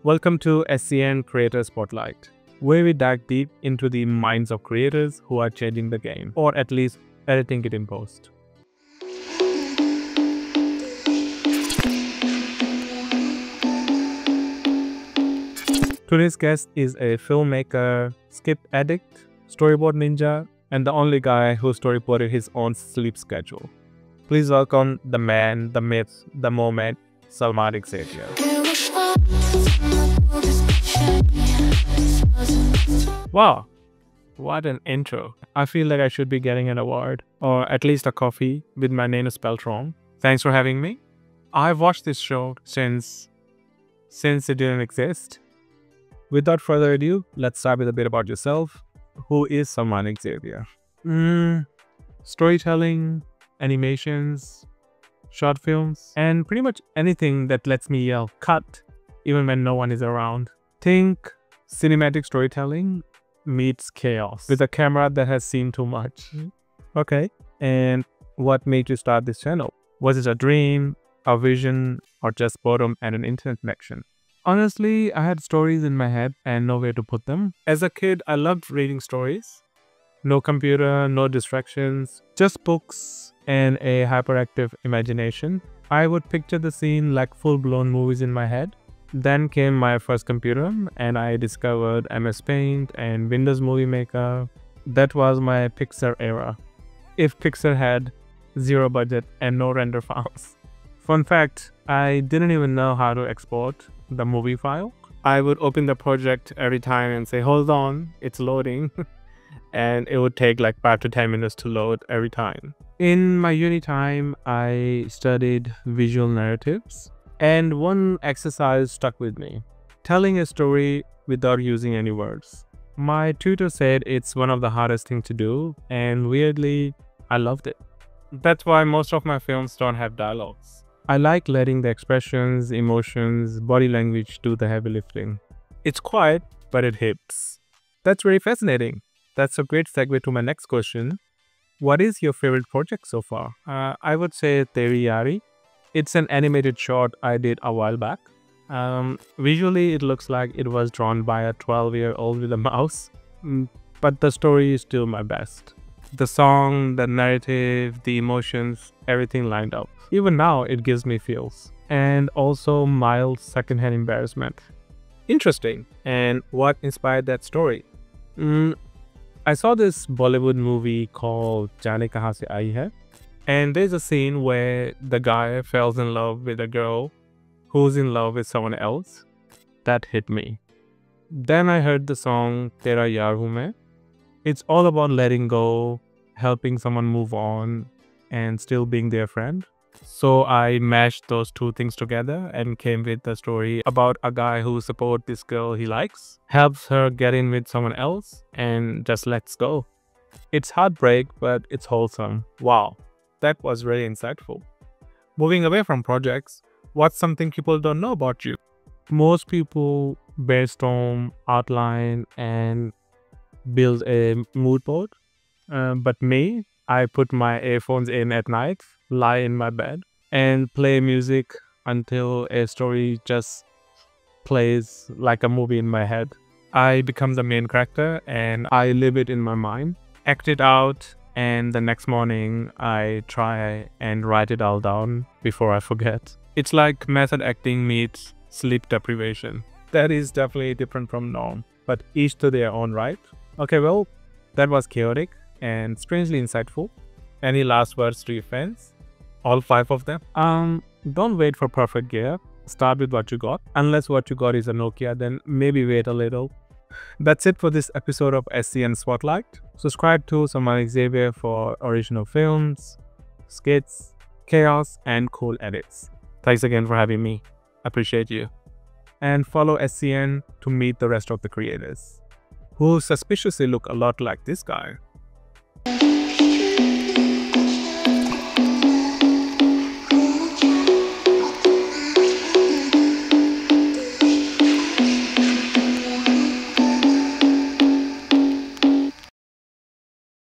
Welcome to SCN Creator Spotlight, where we dive deep into the minds of creators who are changing the game, or at least editing it in post. Today's guest is a filmmaker, skip addict, storyboard ninja, and the only guy who storyboarded his own sleep schedule. Please welcome the man, the myth, the moment, Salman Xavier. Wow, what an intro. I feel like I should be getting an award, or at least a coffee with my name spelled wrong. Thanks for having me. I've watched this show since it didn't exist. Without further ado, let's start with a bit about yourself. Who is Salman Xavier? Storytelling, animations, short films, and pretty much anything that lets me yell cut even when no one is around. Think cinematic storytelling meets chaos with a camera that has seen too much. Okay. And what made you start this channel? Was it a dream, a vision, or just boredom and an internet connection? Honestly, I had stories in my head and nowhere to put them. As a kid, I loved reading stories. No computer, no distractions, just books and a hyperactive imagination. I would picture the scene like full-blown movies in my head. Then came my first computer and I discovered MS Paint and Windows Movie Maker. That was my Pixar era. If Pixar had zero budget and no render files. Fun fact, I didn't even know how to export the movie file. I would open the project every time and say, hold on, it's loading. And it would take like 5 to 10 minutes to load every time. In my uni time, I studied visual narratives. And one exercise stuck with me. Telling a story without using any words. My tutor said it's one of the hardest things to do. And weirdly, I loved it. That's why most of my films don't have dialogues. I like letting the expressions, emotions, body language do the heavy lifting. It's quiet, but it hits. That's very fascinating. That's a great segue to my next question. What is your favorite project so far? I would say Teri Yari. It's an animated short I did a while back. Visually, it looks like it was drawn by a 12-year-old with a mouse. But the story is still my best. The song, the narrative, the emotions, everything lined up. Even now, it gives me feels. And also mild secondhand embarrassment. Interesting. And what inspired that story? I saw this Bollywood movie called Jaane Kahan Se Aayi Hai. And there's a scene where the guy falls in love with a girl who's in love with someone else. That hit me. Then I heard the song Tera Yaar Hoon Main. It's all about letting go, helping someone move on, and still being their friend. So I mashed those two things together and came with the story about a guy who supports this girl he likes, helps her get in with someone else, and just lets go. It's heartbreak, but it's wholesome. Wow, that was really insightful. Moving away from projects, what's something people don't know about you? Most people brainstorm, outline, and build a mood board. But me, I put my earphones in at night, lie in my bed, and play music until a story just plays like a movie in my head. I become the main character and I live it in my mind, act it out, and the next morning I try and write it all down before I forget. It's like method acting meets sleep deprivation. That is definitely different from norm, but each to their own right. Okay, well, that was chaotic and strangely insightful. Any last words to your fans? All 5 of them? Don't wait for perfect gear. Start with what you got. Unless what you got is a Nokia, then maybe wait a little. That's it for this episode of SCN Spotlight. Subscribe to Salman Xavier for original films, skits, chaos, and cool edits. Thanks again for having me. Appreciate you. And follow SCN to meet the rest of the creators, who suspiciously look a lot like this guy.